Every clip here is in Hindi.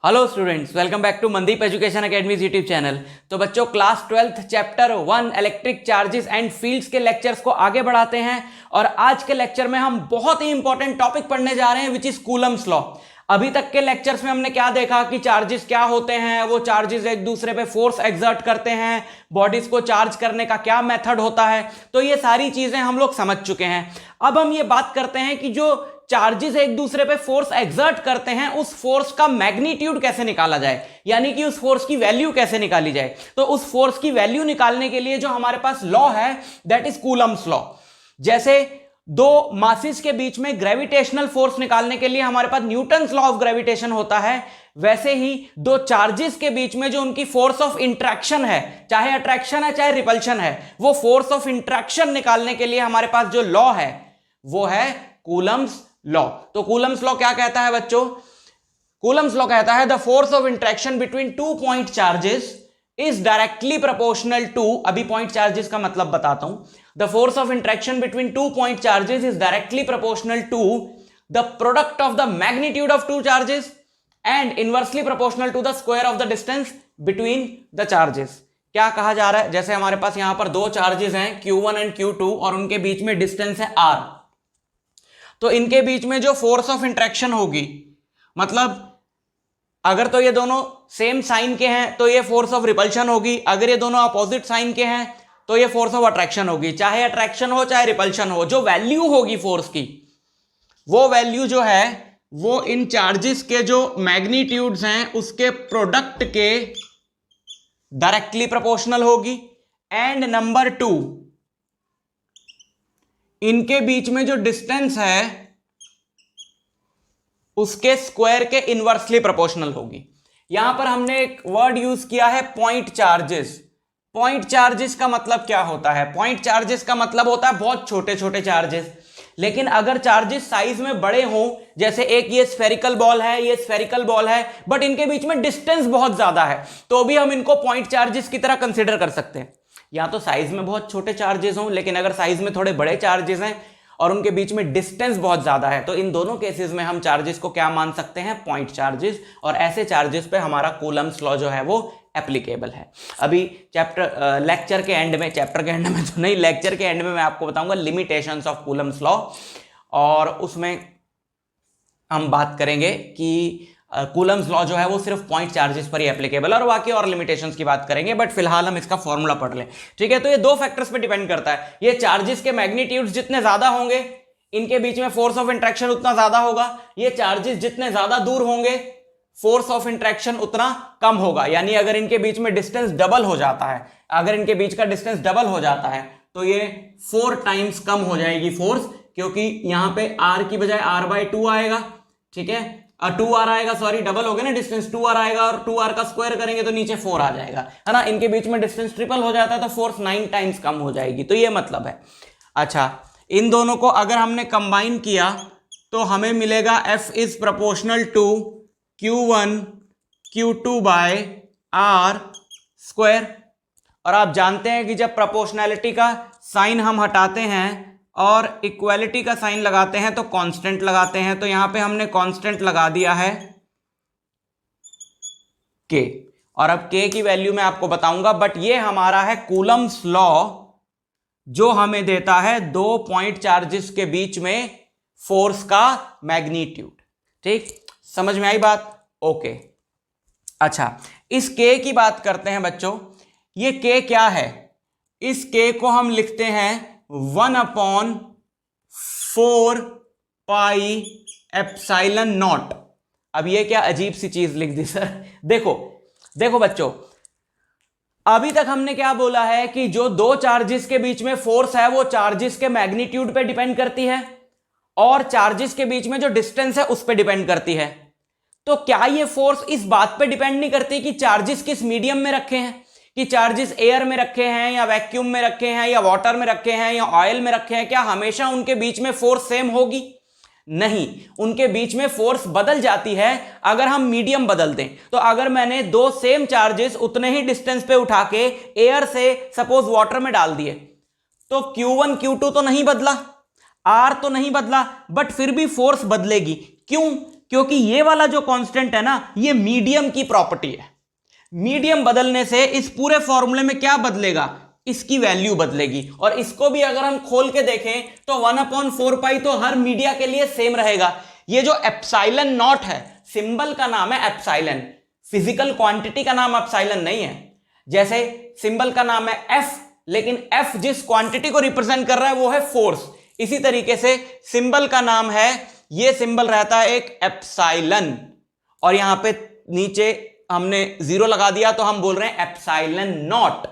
Hello students, welcome back to Mandeep education academies YouTube channel. तो बच्चों, class 12th chapter 1 electric charges and fields के लेक्चर्स को आगे बढ़ाते हैं और आज के लेक्चर में हम बहुत ही इंपॉर्टेंट टॉपिक पढ़ने जा रहे हैं विच इज कूलम्स लॉ। अभी तक के लेक्चर्स में हमने क्या देखा कि चार्जेस क्या होते हैं, वो चार्जेस एक दूसरे पे फोर्स एक्सर्ट करते हैं, बॉडीज को चार्ज करने का क्या मेथड होता है, तो ये सारी चीजें हम लोग समझ चुके हैं। अब हम ये बात करते हैं कि जो चार्जेस एक दूसरे पे फोर्स एक्सर्ट करते हैं उस फोर्स का मैग्नीट्यूड कैसे निकाला जाए, यानी कि उस फोर्स की वैल्यू कैसे निकाली जाए। तो उस फोर्स की वैल्यू निकालने के लिए जो हमारे पास लॉ है दैट इज कूलम्स लॉ। जैसे दो मासेस के बीच में ग्रेविटेशनल फोर्स निकालने के लिए हमारे पास न्यूटन्स लॉ ऑफ ग्रेविटेशन होता है, वैसे ही दो चार्जेस के बीच में जो उनकी फोर्स ऑफ इंट्रैक्शन है, चाहे अट्रैक्शन है चाहे रिपल्शन है, वो फोर्स ऑफ इंट्रैक्शन निकालने के लिए हमारे पास जो लॉ है वो है कूलम्स लॉ। तो कूलम्स लॉ क्या कहता है बच्चों? कूलम्स लॉ कहता है the force of interaction between two point charges is directly proportional to, अभी पॉइंट चार्जेस का मतलब बताता हूं। The force of interaction between two point charges is directly proportional to the product of the magnitude of two charges and inversely proportional to the square of the distance between the charges. क्या कहा जा रहा है? जैसे हमारे पास यहां पर दो चार्जेस हैं Q1 एंड Q2 और उनके बीच में डिस्टेंस है R, तो इनके बीच में जो फोर्स ऑफ इंट्रैक्शन होगी, मतलब अगर तो ये दोनों सेम साइन के हैं तो ये फोर्स ऑफ रिपल्शन होगी, अगर ये दोनों अपोजिट साइन के हैं तो ये फोर्स ऑफ अट्रैक्शन होगी। चाहे अट्रैक्शन हो चाहे रिपल्शन हो, जो वैल्यू होगी फोर्स की, वो वैल्यू जो है वो इन चार्जेस के जो मैग्नीट्यूड्स हैं उसके प्रोडक्ट के डायरेक्टली प्रोपोर्शनल होगी। एंड नंबर 2, इनके बीच में जो डिस्टेंस है उसके स्क्वायर के इनवर्सली प्रोपोर्शनल होगी। यहां पर हमने एक वर्ड यूज किया है पॉइंट चार्जेस। पॉइंट चार्जेस का मतलब क्या होता है? पॉइंट चार्जेस का मतलब होता है बहुत छोटे छोटे चार्जेस। लेकिन अगर चार्जेस साइज में बड़े हों, जैसे एक ये स्फेरिकल बॉल है, ये स्फेरिकल बॉल है, बट इनके बीच में डिस्टेंस बहुत ज्यादा है, तो भी हम इनको पॉइंट चार्जेस की तरह कंसिडर कर सकते हैं। या तो साइज में बहुत छोटे चार्जेस हों, लेकिन अगर साइज में थोड़े बड़े चार्जेस हैं और उनके बीच में डिस्टेंस बहुत ज्यादा है, तो इन दोनों केसेस में हम चार्जेस को क्या मान सकते हैं? Point charges. और ऐसे चार्जेस पे हमारा कूलम्स लॉ जो है वो एप्लीकेबल है। अभी लेक्चर के एंड में तो नहीं, लेक्चर के एंड में मैं आपको बताऊंगा लिमिटेशंस ऑफ कूलम्स लॉ, और उसमें हम बात करेंगे कि कूलम्स लॉ जो है वो सिर्फ पॉइंट चार्जेस पर ही एप्लीकेबल है, और बाकी और लिमिटेशंस की बात करेंगे, बट फिलहाल हम इसका फॉर्मूला पढ़ लें। ठीक है, तो ये दो फैक्टर्स पे डिपेंड करता है। ये चार्जेस के मैग्नीट्यूड्स जितने ज्यादा होंगे, इनके बीच में फोर्स ऑफ इंट्रैक्शन उतना ज्यादा होगा। ये चार्जेस जितने ज्यादा दूर होंगे, फोर्स ऑफ इंट्रैक्शन उतना कम होगा। यानी अगर इनके बीच में डिस्टेंस डबल हो जाता है, अगर इनके बीच का डिस्टेंस डबल हो जाता है तो ये 4 टाइम्स कम हो जाएगी फोर्स, क्योंकि यहां पे R की बजाय R/2 आएगा। ठीक है, 2R आएगा, सॉरी डबल हो गया ना डिस्टेंस, 2R आएगा और 2R का स्क्वायर करेंगे तो नीचे 4 आ जाएगा, है ना। इनके बीच में डिस्टेंस ट्रिपल हो जाता है तो फोर्स 9 टाइम्स कम हो जाएगी, तो ये मतलब है। अच्छा, इन दोनों को अगर हमने कंबाइन किया तो हमें मिलेगा F is proportional to Q1 Q2 by R square. और आप जानते हैं कि जब प्रोपोर्शनैलिटी का साइन हम हटाते हैं और इक्वालिटी का साइन लगाते हैं तो कांस्टेंट लगाते हैं, तो यहां पे हमने कांस्टेंट लगा दिया है K, और अब K की वैल्यू मैं आपको बताऊंगा, बट ये हमारा है कूलम्स लॉ जो हमें देता है दो पॉइंट चार्जेस के बीच में फोर्स का मैग्नीट्यूड। ठीक, समझ में आई बात? ओके। अच्छा, इस K की बात करते हैं बच्चों। ये K क्या है? इस K को हम लिखते हैं 1/4 पाई एप्सिलॉन नॉट। अब ये क्या अजीब सी चीज लिख दी सर। देखो बच्चों, अभी तक हमने क्या बोला है कि जो दो चार्जेस के बीच में फोर्स है वो चार्जेस के मैग्नीट्यूड पे डिपेंड करती है और चार्जेस के बीच में जो डिस्टेंस है उस पे डिपेंड करती है। तो क्या ये फोर्स इस बात पे डिपेंड नहीं करती कि चार्जेस किस मीडियम में रखे हैं, कि चार्जेस एयर में रखे हैं या वैक्यूम में रखे हैं या वाटर में रखे हैं या ऑयल में रखे हैं, क्या हमेशा उनके बीच में फोर्स सेम होगी? नहीं, उनके बीच में फोर्स बदल जाती है अगर हम मीडियम बदल दें। तो अगर मैंने दो सेम चार्जेस उतने ही डिस्टेंस पे उठा के एयर से सपोज वाटर में डाल दिए, तो Q1 Q2 तो नहीं बदला, R तो नहीं बदला, बट फिर भी फोर्स बदलेगी। क्यों? क्योंकि ये वाला जो कांस्टेंट है ना, ये मीडियम की प्रॉपर्टी है। मीडियम बदलने से इस पूरे फॉर्मूले में क्या बदलेगा, इसकी वैल्यू बदलेगी। और इसको भी अगर हम खोल के देखें तो 1/4 तो हर मीडिया के लिए सेम रहेगा। ये जो एप्सिलॉन नॉट है, सिंबल का नाम है एप्सिलॉन, फिजिकल क्वांटिटी का नाम एप्सिलॉन नहीं है। जैसे सिंबल का नाम है एफ, लेकिन एफ जिस क्वांटिटी को रिप्रेजेंट कर रहा है वो है फोर्स, इसी तरीके से सिंबल का नाम है, ये सिंबल रहता है एक एप्सिलॉन, और यहां पे नीचे हमने 0 लगा दिया तो हम बोल रहे हैं एप्सिलॉन नॉट।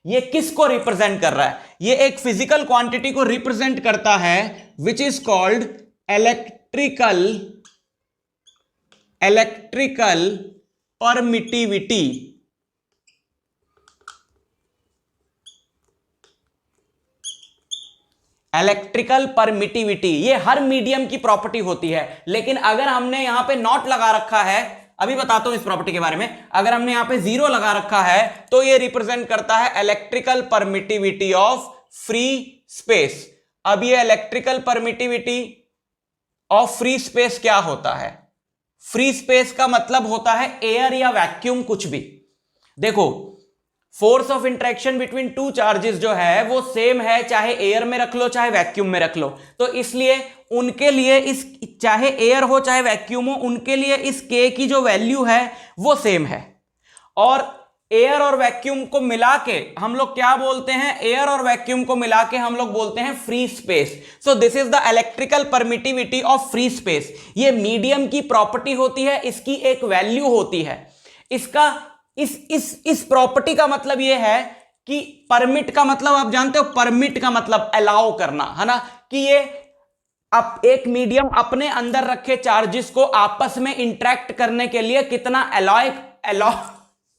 ये किसको रिप्रेजेंट कर रहा है, ये एक फिजिकल क्वांटिटी को रिप्रेजेंट करता है, विच is called electrical permittivity. Electrical permittivity ये हर मीडियम की प्रॉपर्टी होती है, लेकिन अगर हमने यहां पे नॉट लगा रखा है, अभी बताता हूं इस प्रॉपर्टी के बारे में, अगर हमने यहां पे 0 लगा रखा है तो ये रिप्रेजेंट करता है electrical permittivity of free space. अब ये electrical permittivity of free space क्या होता है, फ्री स्पेस का मतलब होता है एयर या वैक्यूम, कुछ भी। देखो, force of interaction between two charges जो है वो सेम है, चाहे एयर में रख लो चाहे वैक्यूम में रख लो। तो इसलिए उनके लिए इस, चाहे एयर हो चाहे वैक्यूम हो, उनके लिए इस के की जो वैल्यू है वो सेम है। और एयर और वैक्यूम को मिला के हम लोग क्या बोलते हैं, एयर और वैक्यूम को मिला के हम लोग बोलते हैं free space. So this is the electrical permittivity of free space. ये मीडियम की प्रॉपर्टी होती है, इसकी एक वैल्यू होती है। इसका इस प्रॉपर्टी का मतलब यह है कि परमिट का मतलब आप जानते हो, परमिट का मतलब अलाउ करना है ना, कि ये अब एक मीडियम अपने अंदर रखे चार्जेस को आपस में इंटरेक्ट करने के लिए कितना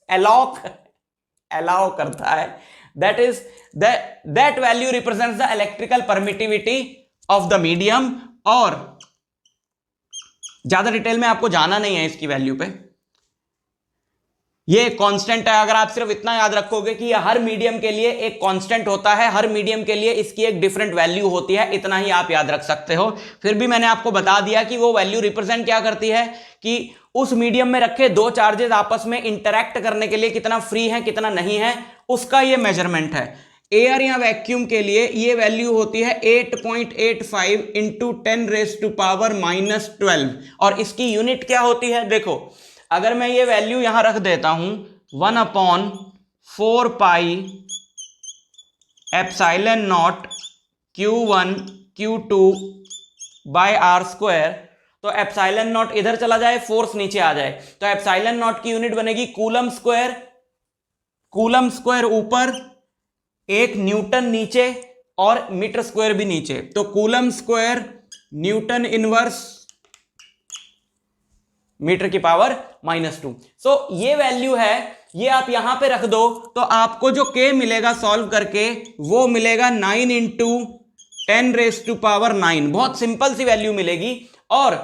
अलाउ करता है। That value represents the electrical permittivity of the medium. और ज्यादा डिटेल में आपको जाना नहीं है इसकी वैल्यू पे, ये कांस्टेंट है। अगर आप सिर्फ इतना याद रखोगे कि यह हर मीडियम के लिए एक कांस्टेंट होता है, हर मीडियम के लिए इसकी एक डिफरेंट वैल्यू होती है, इतना ही आप याद रख सकते हो। फिर भी मैंने आपको बता दिया कि वो वैल्यू रिप्रेजेंट क्या करती है, कि उस मीडियम में रखे दो चार्जेस आपस में इंटरैक्ट करने के लिए कितना फ्री है कितना नहीं है, उसका ये मेजरमेंट है। एयर या वैक्यूम के लिए ये वैल्यू होती है 8.85 इंटू 10⁻⁻12। और इसकी यूनिट क्या होती है, देखो अगर मैं ये वैल्यू यहां रख देता हूं 1/4 pi epsilon naught Q1 Q2 by R square, तो एप्सिलॉन नॉट इधर चला जाए, फोर्स नीचे आ जाए, तो एप्सिलॉन नॉट की यूनिट बनेगी कूलम स्क्वायर। कूलम स्क्वायर ऊपर, एक न्यूटन नीचे और मीटर स्क्वायर भी नीचे, तो coulomb square newton inverse metre की पावर -2। सो ये वैल्यू है, ये आप यहां पे रख दो तो आपको जो k मिलेगा सॉल्व करके वो मिलेगा 9 इंटू 10⁻⁹। बहुत सिंपल सी वैल्यू मिलेगी। और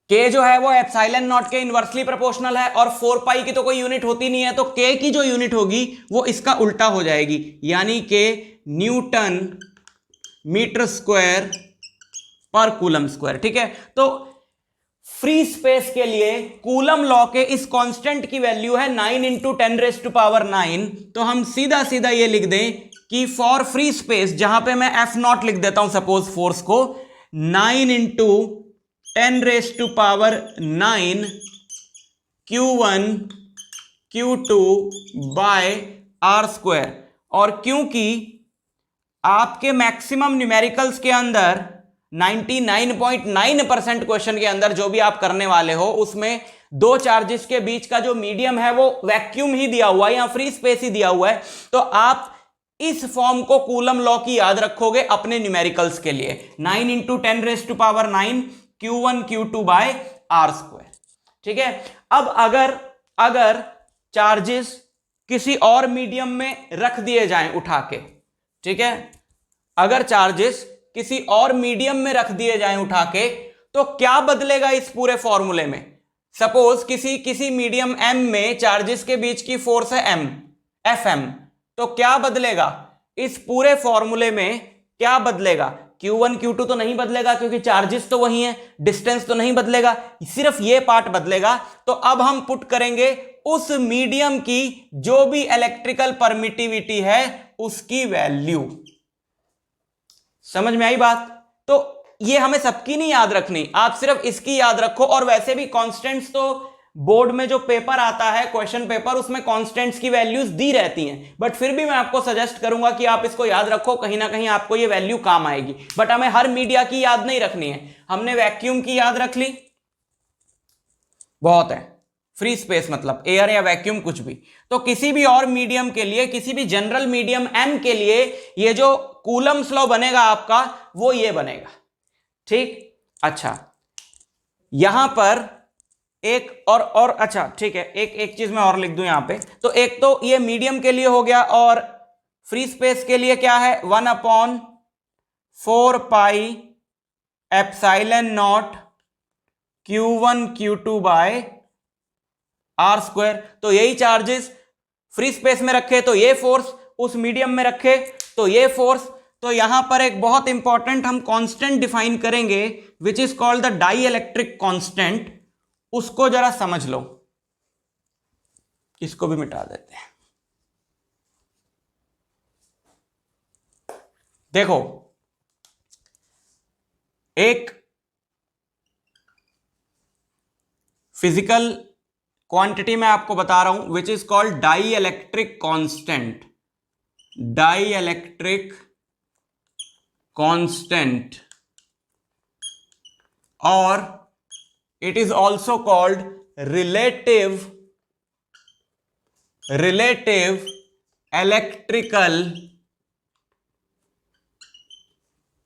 k जो है वो एप्सिलॉन नॉट के इनवर्सली प्रोपोर्शनल है, और 4 पाई की तो कोई यूनिट होती नहीं है, तो k की जो यूनिट होगी वो इसका उल्टा हो जाएगी, यानी कि न्यूटन मीटर स्क्वायर पर कूलम स्क्वायर। ठीक है, तो फ्री स्पेस के लिए कूलम लॉ के इस कांस्टेंट की वैल्यू है 9 इंटू 10⁻⁹। तो हम सीधा सीधा ये लिख दें कि फॉर फ्री स्पेस, जहां पे मैं F0 लिख देता हूं सपोज फोर्स को, 9 into 10⁻⁹ Q1 Q2 by R square. और क्योंकि आपके मैक्सिमम न्यूमेरिकल्स के अंदर 99.9% क्वेश्चन के अंदर जो भी आप करने वाले हो उसमें दो चार्जेस के बीच का जो मीडियम है वो वैक्यूम ही दिया हुआ है या फ्री स्पेस ही दिया हुआ है, तो आप इस फॉर्म को कूलम लॉ की याद रखोगे अपने न्यूमेरिकल्स के लिए, 9 into 10⁻⁹ Q1 Q2 by R square. ठीक है, अब अगर चार्जेस किसी और मीडियम में रख दिए जाएं उठा के, ठीक है, अगर चार्जेस किसी और मीडियम में रख दिए जाएं उठा के, तो क्या बदलेगा इस पूरे फॉर्मूले में। सपोज किसी मीडियम m में चार्जेस के बीच की फोर्स है m Fm, तो क्या बदलेगा इस पूरे फॉर्मूले में, क्या बदलेगा, Q1 Q2 तो नहीं बदलेगा क्योंकि चार्जेस तो वही हैं, डिस्टेंस तो नहीं बदलेगा, सिर्फ ये पार्ट बदलेगा। तो अब हम पुट करेंगे उस मीडियम की जो भी इलेक्ट्रिकल परमिटिविटी है उसकी वैल्यू। समझ में आई बात? तो ये हमें सबकी नहीं याद रखनी, आप सिर्फ इसकी याद रखो। और वैसे भी कांस्टेंट्स तो बोर्ड में जो पेपर आता है, क्वेश्चन पेपर, उसमें कांस्टेंट्स की वैल्यूज दी रहती हैं, बट फिर भी मैं आपको सजेस्ट करूंगा कि आप इसको याद रखो, कहीं ना कहीं आपको ये वैल्यू काम आएगी। बट हमें हर मीडिया की याद नहीं रखनी है। हमने वैक्यूम की याद रख ली, बहुत है। फ्री स्पेस मतलब एयर या वैक्यूम कुछ भी। तो किसी भी और मीडियम के लिए, किसी भी जनरल मीडियम m के लिए ये जो कूलम्स लॉ बनेगा आपका, वो ये बनेगा। ठीक, अच्छा यहां पर एक और अच्छा ठीक है, एक चीज मैं और लिख दूं यहां पे। तो एक तो ये मीडियम के लिए हो गया, और फ्री स्पेस के लिए क्या है, 1/4 pi epsilon naught Q1 Q2 by R square. तो यही चार्जेस फ्री स्पेस में रखे तो ये फोर्स, उस मीडियम में रखे तो ये फोर्स। तो यहां पर एक बहुत इंपॉर्टेंट हम कांस्टेंट डिफाइन करेंगे which is called the dielectric constant. उसको जरा समझ लो, इसको भी मिटा देते हैं। देखो, एक फिजिकल क्वांटिटी मैं आपको बता रहा हूं which is called dielectric constant. Dielectric constant, और it is also called relative electrical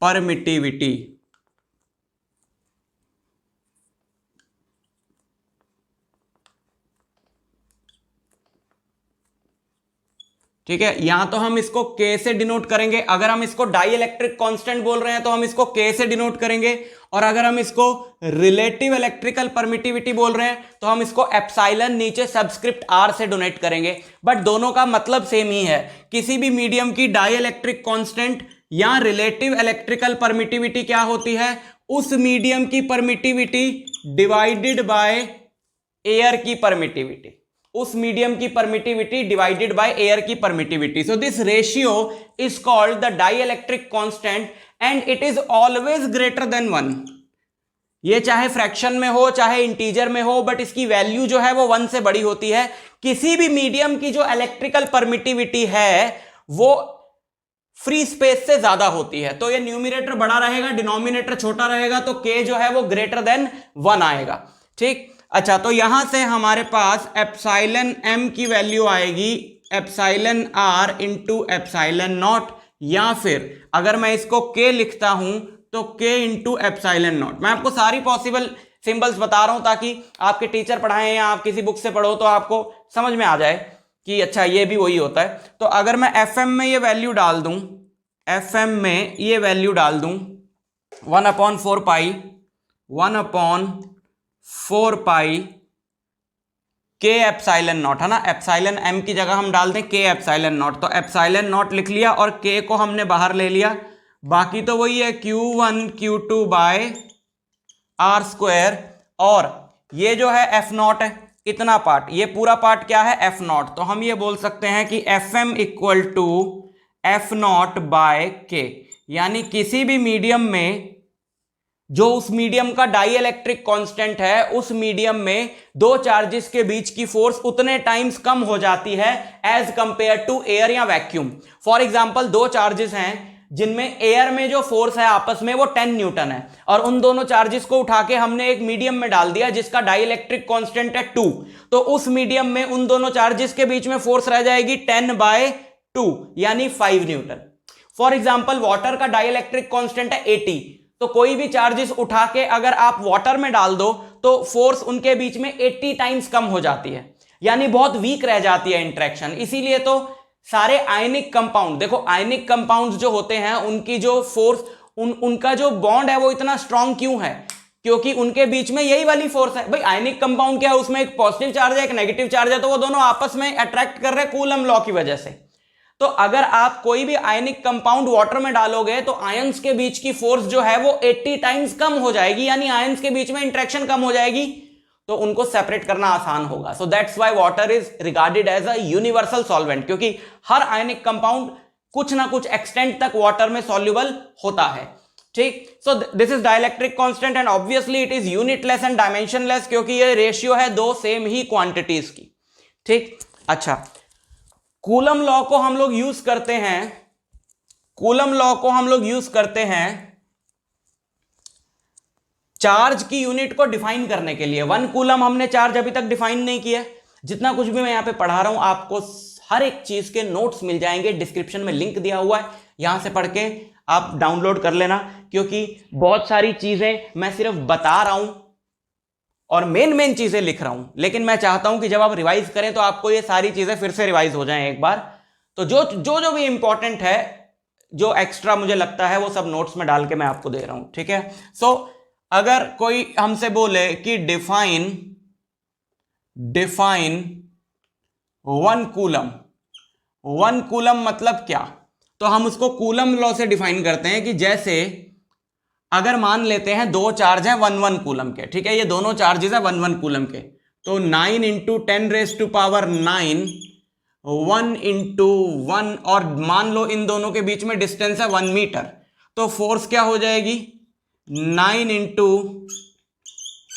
permittivity। ठीक है, यहां तो हम इसको K से डिनोट करेंगे। अगर हम इसको डाई इलेक्ट्रिक कांस्टेंट बोल रहे हैं तो हम इसको K से डिनोट करेंगे, और अगर हम इसको रिलेटिव इलेक्ट्रिकल परमिटिविटी बोल रहे हैं तो हम इसको एप्सिलॉन नीचे सबस्क्रिप्ट R से डोनेट करेंगे। बट दोनों का मतलब सेम ही है। किसी भी मीडियम की डाई इलेक्ट्रिक कांस्टेंट या रिलेटिव इलेक्ट्रिकल परमिटिविटी क्या होती है, उस मीडियम की परमिटिविटी डिवाइडेड बाय एयर की परमिटिविटी। उस मीडियम की परमिटिविटी डिवाइडेड बाय एयर की permittivity. So this ratio is called the dielectric constant and it is always greater than 1। ये चाहे फ्रैक्शन में हो चाहे इंटीजर में हो, बट इसकी वैल्यू जो है वो 1 से बड़ी होती है। किसी भी मीडियम की जो इलेक्ट्रिकल परमिटिविटी है वो फ्री स्पेस से ज्यादा होती है। तो ये न्यूमरेटर बड़ा रहेगा, डिनोमिनेटर छोटा रहेगा, तो k जो है वो ग्रेटर देन 1 आएगा। ठीक, अच्छा, तो यहां से हमारे पास एप्सिलॉन m की वैल्यू आएगी epsilon r into epsilon not, या फिर अगर मैं इसको k लिखता हूं तो k इंटू एप्सिलॉन नॉट। मैं आपको सारी पॉसिबल सिंबल्स बता रहा हूं ताकि आपके टीचर पढ़ाएं या आप किसी बुक से पढ़ो तो आपको समझ में आ जाए कि अच्छा ये भी वही होता है। तो अगर मैं fm में ये वैल्यू डाल दूं, fm में ये वैल्यू डाल दूं 1/4 पाई 1/4 पाई के एप्सिलॉन नॉट, है ना। एप्सिलॉन m की जगह हम डाल दें के एप्सिलॉन नॉट। तो एप्सिलॉन नॉट लिख लिया और k को हमने बाहर ले लिया। बाकी तो वही है Q1 Q2 by R square, और ये जो है F नॉट है, इतना पार्ट, ये पूरा पार्ट क्या है F नॉट। तो हम ये बोल सकते हैं कि Fm equal to F naught by K, यानी किसी भी मीडियम में जो उस मीडियम का डाई इलेक्ट्रिक कांस्टेंट है, उस मीडियम में दो चार्जेस के बीच की फोर्स उतने टाइम्स कम हो जाती है एज कंपेयर टू एयर या वैक्यूम। फॉर एग्जांपल, दो चार्जेस हैं जिनमें एयर में जो फोर्स है आपस में वो 10 न्यूटन है, और उन दोनों चार्जेस को उठा के हमने एक मीडियम में डाल दिया जिसका डाई इलेक्ट्रिक कांस्टेंट है 2। तो उस मीडियम में उन दोनों चार्जेस के बीच में फोर्स रह जाएगी 10/2 यानी 5 न्यूटन। फॉर एग्जांपल, वाटर का डाई इलेक्ट्रिक कांस्टेंट है 80, तो कोई भी चार्जेस उठा के अगर आप वाटर में डाल दो तो फोर्स उनके बीच में 80 टाइम्स कम हो जाती है, यानी बहुत वीक रह जाती है इंटरेक्शन। इसीलिए तो सारे आयनिक कंपाउंड, देखो आयनिक कंपाउंड्स जो होते हैं उनकी जो फोर्स, उनका जो बॉन्ड है वो इतना स्ट्रांग क्यों है, क्योंकि उनके बीच में यही वाली फोर्स है। भाई आयनिक कंपाउंड क्या है, उसमें एक पॉजिटिव चार्ज है एक नेगेटिव चार्ज है, तो वो दोनों आपस में अट्रैक्ट कर रहे हैं कूलम लॉ की वजह से। तो अगर आप कोई भी आयनिक कंपाउंड वाटर में डालोगे तो आयंस के बीच की फोर्स जो है वो 80 टाइम्स कम हो जाएगी, यानी आयंस के बीच में इंटरेक्शन कम हो जाएगी, तो उनको सेपरेट करना आसान होगा। So that's why water is regarded as a universal solvent, क्योंकि हर आयनिक कंपाउंड कुछ ना कुछ एक्सटेंट तक वाटर में सॉल्युबल होता है। ठीक, so this is dielectric constant and obviously it is unitless and dimensionless, क्योंकि ये रेशियो है दो सेम ही क्वांटिटीज की। ठीक, अच्छा, कूलम लॉ को हम लोग यूज करते हैं, कूलम लॉ को हम लोग यूज करते हैं चार्ज की यूनिट को डिफाइन करने के लिए। 1 कूलम हमने चार्ज अभी तक डिफाइन नहीं किया। जितना कुछ भी मैं यहां पे पढ़ा रहा हूं आपको हर एक चीज के नोट्स मिल जाएंगे, डिस्क्रिप्शन में लिंक दिया हुआ है, यहां से पढ़ के आप डाउनलोड कर लेना, क्योंकि बहुत सारी चीजें मैं सिर्फ बता रहा हूं और मेन चीजें लिख रहा हूं, लेकिन मैं चाहता हूं कि जब आप रिवाइज करें तो आपको ये सारी चीजें फिर से रिवाइज हो जाएं एक बार। तो जो भी इंपॉर्टेंट है, जो एक्स्ट्रा मुझे लगता है, वो सब नोट्स में डाल के मैं आपको दे रहा हूं। ठीक है, सो अगर कोई हमसे बोले कि डिफाइन 1 कूलम, 1 कूलम मतलब क्या, तो हम उसको कूलम लॉ से डिफाइन करते हैं कि जैसे अगर मान लेते हैं दो चार्ज हैं 1 कूलम के, ठीक है, ये दोनों चार्जेस है 1 कूलम के, तो 9 × 10⁹ 1 × 1, और मान लो इन दोनों के बीच में डिस्टेंस है 1 मीटर, तो फोर्स क्या हो जाएगी 9 ×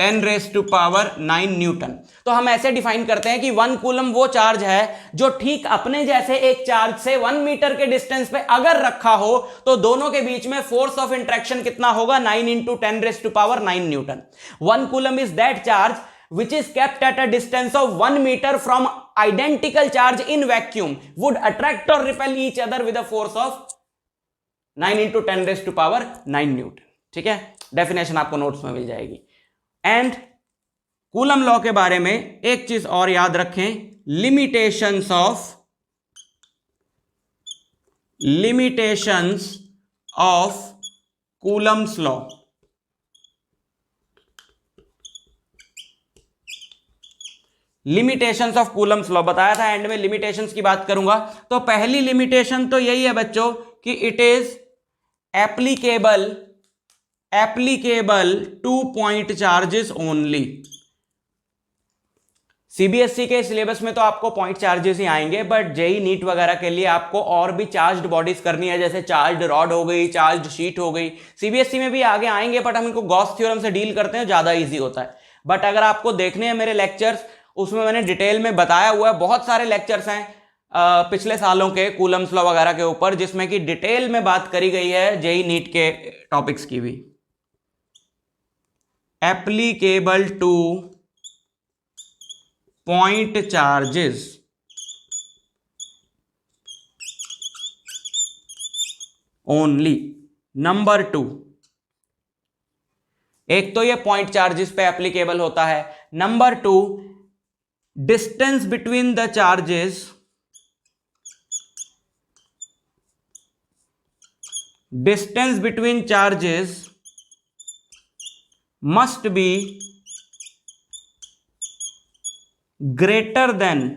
10⁹ न्यूटन। तो हम ऐसे डिफाइन करते हैं कि 1 कूलम वो चार्ज है जो ठीक अपने जैसे एक चार्ज से 1 मीटर के डिस्टेंस पे अगर रखा हो तो दोनों के बीच में फोर्स ऑफ इंट्रैक्शन कितना होगा 9 × 10⁹ Newton. 1 coulomb is that charge which is kept at a distance of 1 meter from identical charge in vacuum would attract or repel each other with a force of 9 × 10⁹ Newton. ठीक है, डेफिनेशन आपको नोट्स में मिल जाएगी। एंड कूलम लॉ के बारे में एक चीज और याद रखें, limitations of Coulomb's law. Limitations of Coulomb's law बताया था, एंड में लिमिटेशंस की बात करूंगा। तो पहली लिमिटेशन तो यही है बच्चों कि it is applicable to point charges only. CBSE के सिलेबस में तो आपको पॉइंट चार्जेस ही आएंगे, बट जेई नीट वगैरह के लिए आपको और भी चार्ज्ड बॉडीज करनी है, जैसे चार्ज्ड रॉड हो गई, चार्ज्ड शीट हो गई। सीबीएसई में भी आगे आएंगे, बट हम इनको गॉस थ्योरम से डील करते हैं, ज्यादा इजी होता है। बट अगर आपको देखने हैं मेरे लेक्चर्स, उसमें मैंने डिटेल में बताया हुआ है, बहुत सारे लेक्चर्स हैं पिछले सालों के कूलम्स लॉ वगैरह के ऊपर, जिसमें कि डिटेल में बात करी गई है जेई नीट के टॉपिक्स की भी। Applicable to point charges only. Number 2, एक तो ये पॉइंट चार्जेस पे एप्लीकेबल होता है। Number 2, distance between the charges must be greater than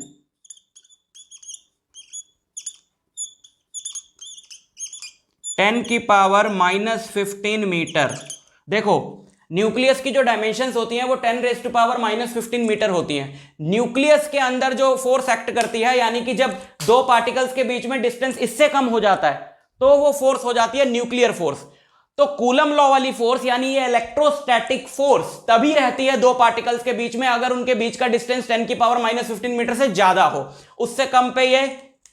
10⁻⁻15 metre. देखो, न्यूक्लियस की जो डायमेंशंस होती हैं वो 10⁻⁻15 मीटर होती हैं। न्यूक्लियस के अंदर जो फोर्स एक्ट करती है, यानी कि जब दो पार्टिकल्स के बीच में डिस्टेंस इससे कम हो जाता है तो वो फोर्स हो जाती है न्यूक्लियर फोर्स। तो कूलम लॉ वाली फोर्स, यानी ये इलेक्ट्रोस्टैटिक फोर्स, तभी रहती है दो पार्टिकल्स के बीच में अगर उनके बीच का डिस्टेंस 10⁻⁻15 मीटर से ज्यादा हो। उससे कम पे ये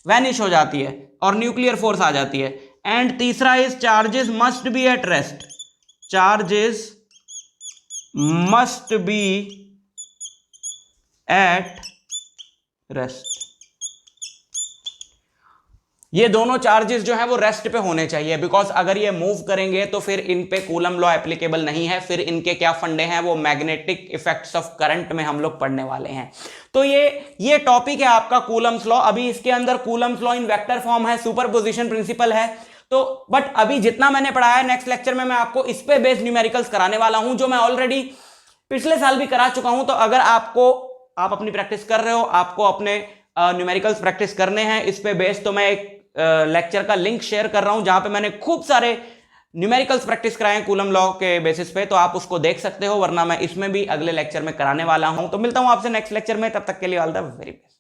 वैनिश हो जाती है और न्यूक्लियर फोर्स आ जाती है। एंड तीसरा is charges must be at rest. Charges must be at rest. ये दोनों चार्जेस जो है वो रेस्ट पे होने चाहिए, बिकॉज अगर ये मूव करेंगे तो फिर इन पे कूलम लॉ एप्लीकेबल नहीं है। फिर इनके क्या फंडे हैं, वो मैग्नेटिक इफेक्ट्स ऑफ करंट में हम लोग पढ़ने वाले हैं। तो ये टॉपिक है आपका कूलम्स लॉ। अभी इसके अंदर Coulomb's law in vector form है, सुपरपोजिशन प्रिंसिपल है। तो बट अभी जितना मैंने पढ़ाया है, नेक्स्ट लेक्चर में मैं आपको इस पे बेस्ड न्यूमेरिकल्स कराने वाला हूं, जो मैं ऑलरेडी पिछले साल भी करा चुका हूं। तो अगर आप अपनी प्रैक्टिस कर रहे हो, आपको अपने न्यूमेरिकल्स प्रैक्टिस करने हैं इस पे बेस्ड, तो मैं एक लेक्चर का लिंक शेयर कर रहा हूं जहां पे मैंने खूब सारे न्यूमेरिकल्स प्रैक्टिस कराए हैं कूलम लॉ के बेसिस पे, तो आप उसको देख सकते हो, वरना मैं इसमें भी अगले लेक्चर में कराने वाला हूं। तो मिलता हूं आपसे नेक्स्ट लेक्चर में, तब तक के लिए ऑल द वेरी बेस्ट।